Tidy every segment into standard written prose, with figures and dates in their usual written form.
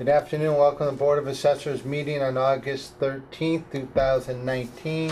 Good afternoon. Welcome to the Board of Assessors meeting on August 13th, 2019.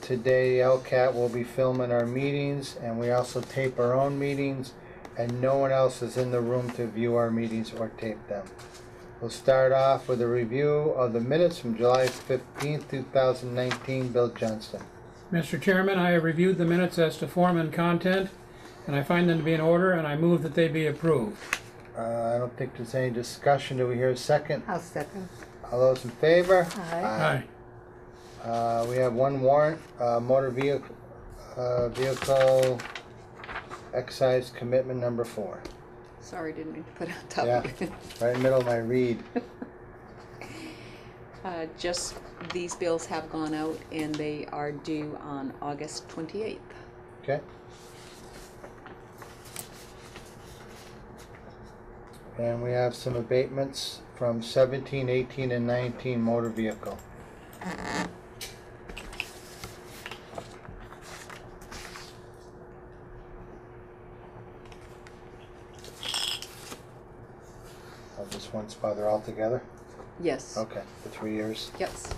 Today LCAT will be filming our meetings, and we also tape our own meetings, and no one else is in the room to view our meetings or tape them. We'll start off with a review of the minutes from July 15th, 2019. Bill Johnston. Mr. Chairman, I have reviewed the minutes as to form and content, and I find them to be in order, and I move that they be approved. I don't think there's any discussion. Do we hear a second? I'll second. All those in favor? Aye. We have one warrant, motor vehicle excise commitment number 4. Sorry, didn't mean to put it on top Yeah, of you. right in the middle of my read. Just these bills have gone out and they are due on August 28th. Okay. And we have some abatements from 17, 18, and 19 motor vehicle. Just one spot, they're all together? Yes. Okay, for 3 years. Yes.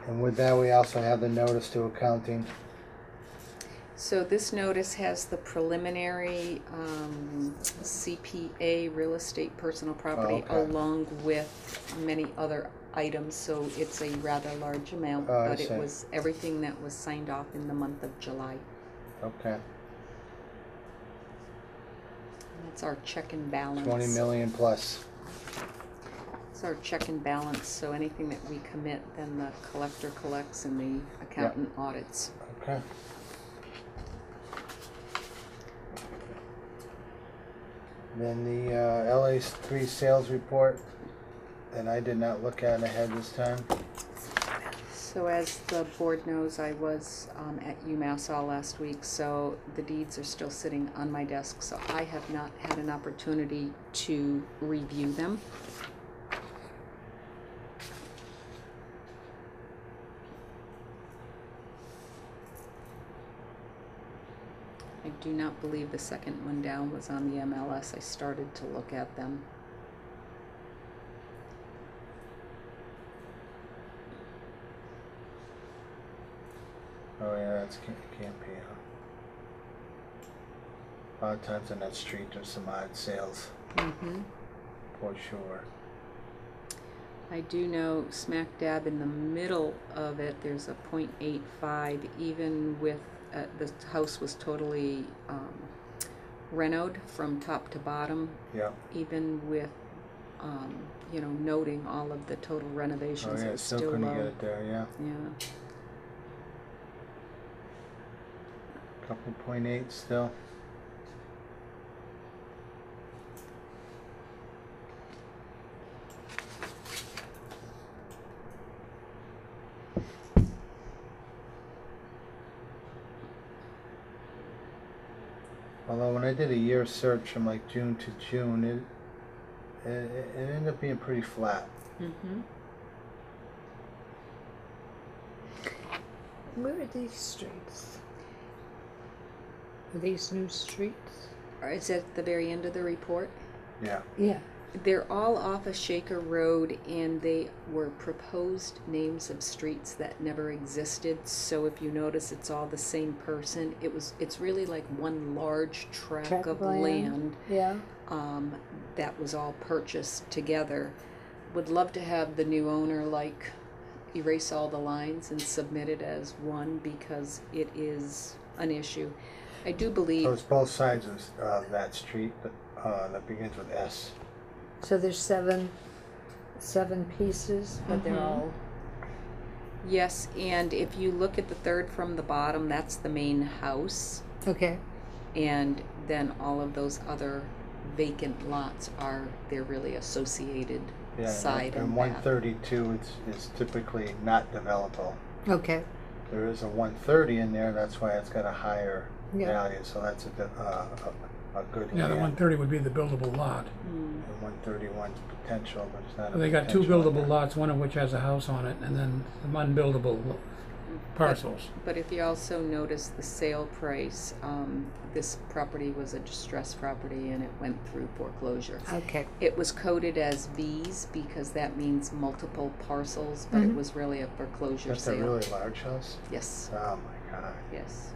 And with that, we also have the notice to accounting. So this notice has the preliminary CPA real estate personal property along with many other items, so it's a rather large amount, but it was everything that was signed off in the month of July. Okay. And that's our check and balance. 20 million plus. It's our check and balance, so anything that we commit, then the collector collects and the accountant audits. Okay. Then the LA3 sales report that I did not look at ahead this time. So as the board knows, I was at UMass all last week, so the deeds are still sitting on my desk, so I have not had an opportunity to review them. I do not believe the second one down was on the MLS. I started to look at them. Oh yeah, that's can't be. A lot of times on that street there's some odd sales. Mm-hmm. For sure. I do know smack dab in the middle of it, there's a .85, even with the house was totally renoed from top to bottom. Yeah. Even with, noting all of the total renovations, it was still couldn't low. get it there. Yeah. Yeah. Couple .8 still. Although when I did a year search from like June to June, it ended up being pretty flat. Mm-hmm. Where are these streets? Are these new streets? Is that at the very end of the report? Yeah. Yeah. They're all off of Shaker Road, and they were proposed names of streets that never existed. So if you notice, it's all the same person. It's really like one large tract of land. Yeah. That was all purchased together. Would love to have the new owner erase all the lines and submit it as one, because it is an issue. I do believe. So it's both sides of that street that begins with S. So there's seven pieces, but they're all. Yes, and if you look at the third from the bottom, that's the main house. Okay. And then all of those other vacant lots they're really associated side and back. 132 is typically not developable. Okay. There is a 130 in there, that's why it's got a higher value, so that's a good Yeah, the 130 would be the buildable lot. And 131 potential, but it's not. They got two buildable lots, one of which has a house on it, and then the unbuildable parcels. But if you also notice the sale price, this property was a distressed property and it went through foreclosure. Okay. It was coded as Vs because that means multiple parcels, but it was really a foreclosure That's sale. a really large house? Yes, Oh my god. yes.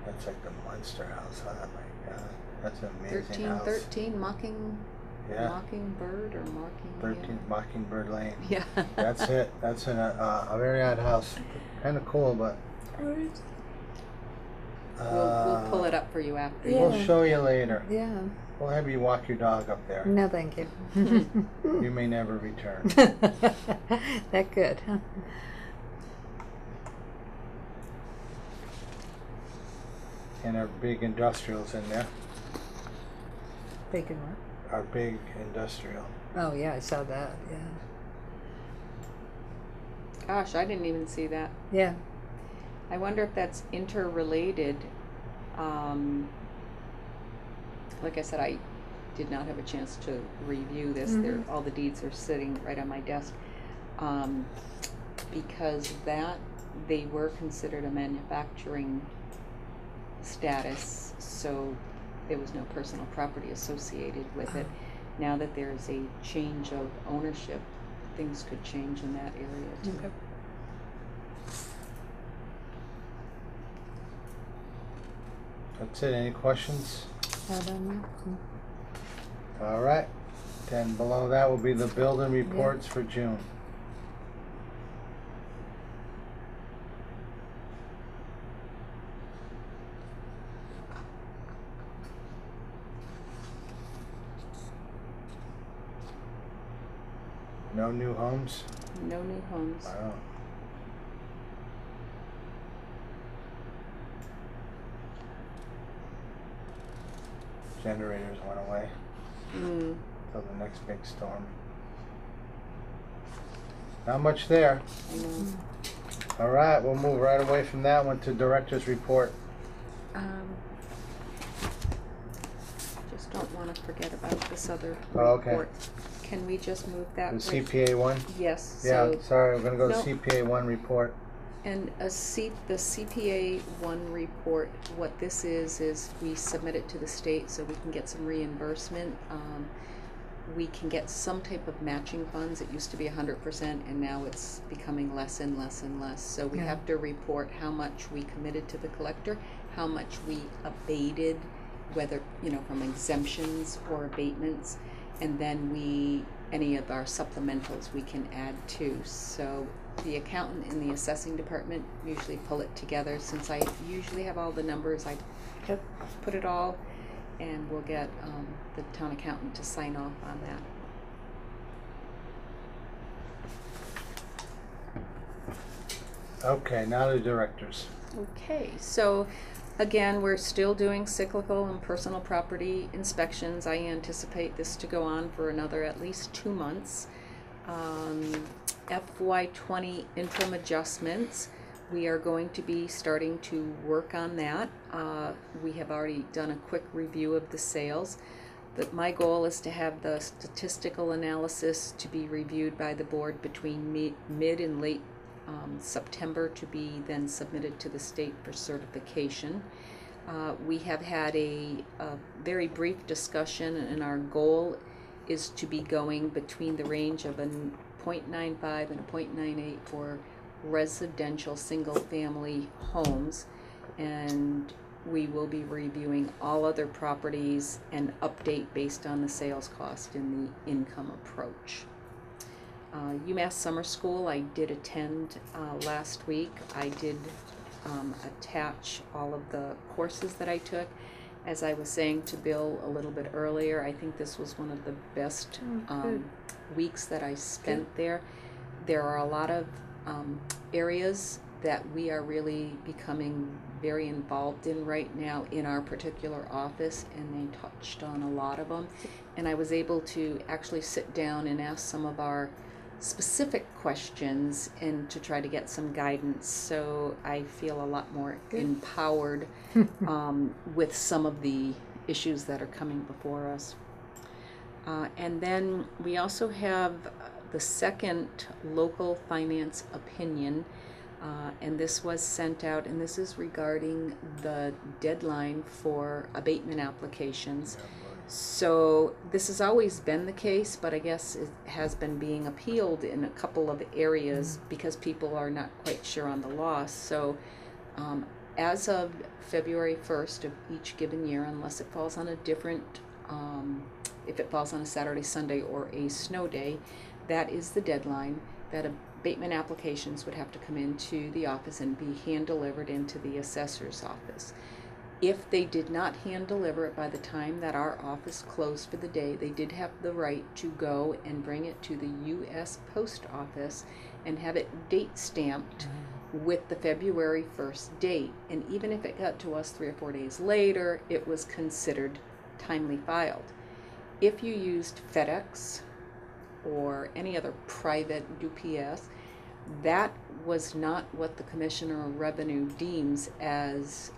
That's like the Munster house. Oh my god. That's an amazing house. 1313 Yeah. Mockingbird or Mocking? 13 Mockingbird Lane. Yeah. That's it. That's a very odd house. Kind of cool, but We'll pull it up for you after. Yeah. we'll show you later. Yeah. We'll have you walk your dog up there. No, thank you. You may never return. That good. And our big industrials in there. Bacon what? Our big industrial. Oh, yeah, I saw that. Yeah. Gosh, I didn't even see that. Yeah. I wonder if that's interrelated. Like I said, I did not have a chance to review this. All the deeds are sitting right on my desk. Because they were considered a manufacturing status, so there was no personal property associated with it. Now that there's a change of ownership, things could change in that area too. Okay. That's it. Any questions? I don't know. All right. Then below that will be the building reports for June. No new homes? No new homes. Wow. Generators went away till the next big storm. Not much there. I know. All right, we'll move right away from that one to director's report. Just don't want to forget about this other Oh, okay. report. Can we just move that? The right- CPA one? Yes. Yeah, So, sorry, we're gonna go to No. CPA one report. and the CPA 1 report, what this is we submit it to the state so we can get some reimbursement. We can get some type of matching funds. It used to be 100% and now it's becoming less and less and less. So we Yeah. have to report how much we committed to the collector, how much we abated, whether, from exemptions or abatements, and then any of our supplementals we can add to. So the accountant and the assessing department usually pull it together. Since I usually have all the numbers, I put it all, and we'll get the town accountant to sign off on that. Okay, now the directors. Okay, so again, we're still doing cyclical and personal property inspections. I anticipate this to go on for another at least 2 months. FY20 interim adjustments, we are going to be starting to work on that. We have already done a quick review of the sales. But my goal is to have the statistical analysis to be reviewed by the board between mid and late September, to be then submitted to the state for certification. We have had a very brief discussion, and our goal is to be going between the range of a 0.95 and a 0.98 for residential single-family homes, and we will be reviewing all other properties and update based on the sales cost and the income approach. UMass Summer School, I did attend last week. I did attach all of the courses that I took. As I was saying to Bill a little bit earlier, I think this was one of the best weeks that I spent there. There are a lot of areas that we are really becoming very involved in right now in our particular office, and they touched on a lot of them. And I was able to actually sit down and ask some of our specific questions and to try to get some guidance. So I feel a lot more empowered with some of the issues that are coming before us. And then we also have the second local finance opinion. And this was sent out, and this is regarding the deadline for abatement applications. So this has always been the case, but I guess it has been being appealed in a couple of areas because people are not quite sure on the law. So as of February 1st of each given year, unless it falls on a different, if it falls on a Saturday, Sunday, or a snow day, that is the deadline that abatement applications would have to come into the office and be hand-delivered into the assessor's office. If they did not hand-deliver it by the time that our office closed for the day, they did have the right to go and bring it to the U.S. Post Office and have it date stamped with the February 1st date. And even if it got to us 3 or 4 days later, it was considered timely filed. If you used FedEx or any other private UPS, that was not what the Commissioner of Revenue deems as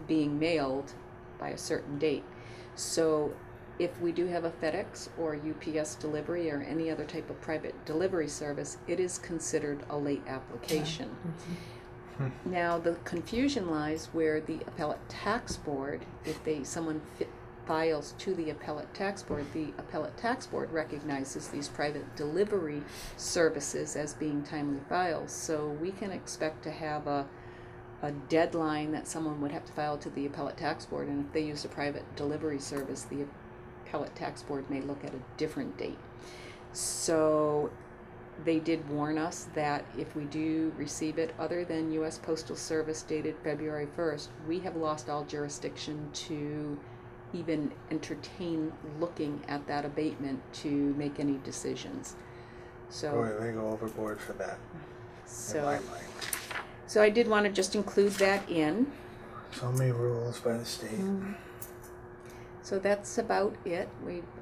being mailed by a certain date. So if we do have a FedEx or UPS delivery or any other type of private delivery service, it is considered a late application. Now the confusion lies where the appellate tax board, if someone files to the appellate tax board recognizes these private delivery services as being timely files. So we can expect to have a deadline that someone would have to file to the appellate tax board, and if they use a private delivery service, the appellate tax board may look at a different date. So they did warn us that if we do receive it other than U.S. Postal Service dated February 1st, we have lost all jurisdiction to even entertain looking at that abatement to make any decisions. So Boy, they go overboard for that, in my mind. So I did want to just include that in. So many rules by the state. So that's about it.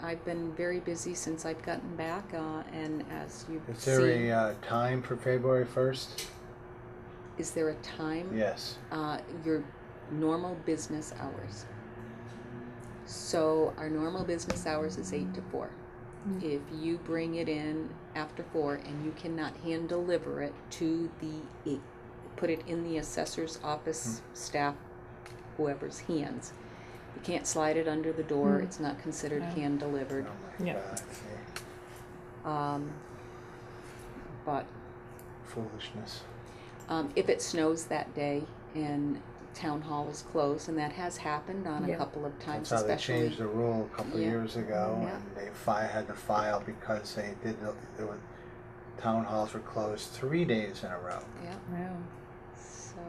I've been very busy since I've gotten back, and as you've Is there a time for February 1st? Is there a time? Yes. Your normal business hours. So our normal business hours is 8 to 4. If you bring it in after 4 and you cannot hand deliver it to put it in the assessor's office staff, whoever's hands. You can't slide it under the door. It's not considered hand delivered. Oh my God. But Foolishness. if it snows that day and town hall is closed, and that has happened on a couple of times, That's how they especially. changed the rule a couple of years ago, Yeah. and they had to file because town halls were closed 3 days in a row. Yeah. Wow. So.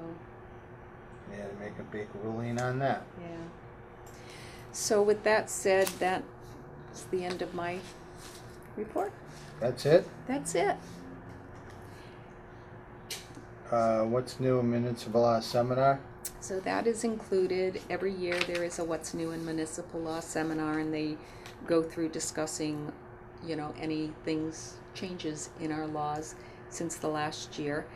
They had to make a big ruling on that. Yeah. So with that said, that's the end of my report. That's it? That's it. What's new in municipal law seminar? So that is included. Every year there is a What's New in Municipal Law seminar, and they go through discussing, any changes in our laws since the last year.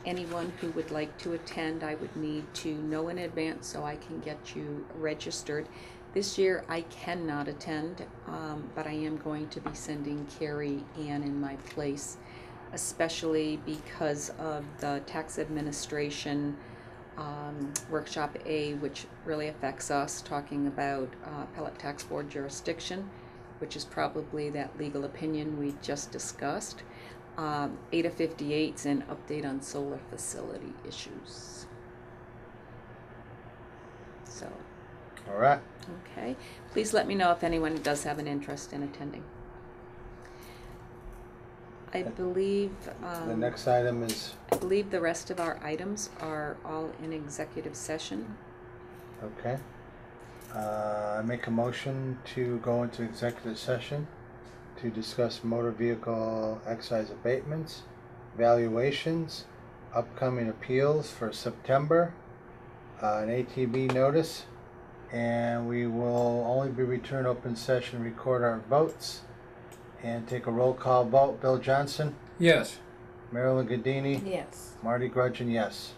Anyone who would like to attend, I would need to know in advance so I can get you registered. This year I cannot attend, but I am going to be sending Carrie Ann in my place, especially because of the tax administration workshop A, which really affects us, talking about appellate tax board jurisdiction, which is probably that legal opinion we just discussed. 8 of 58's an update on solar facility issues. So. All right. Okay. Please let me know if anyone does have an interest in attending. I believe. The next item is, I believe the rest of our items are all in executive session. okay. I make a motion to go into executive session to discuss motor vehicle excise abatements, valuations, upcoming appeals for September, an ATB notice, and we will only be returning open session, record our votes, and take a roll call vote. Bill Johnson, Yes. Marilyn Gadini, Yes. Marty Grudgeon, yes.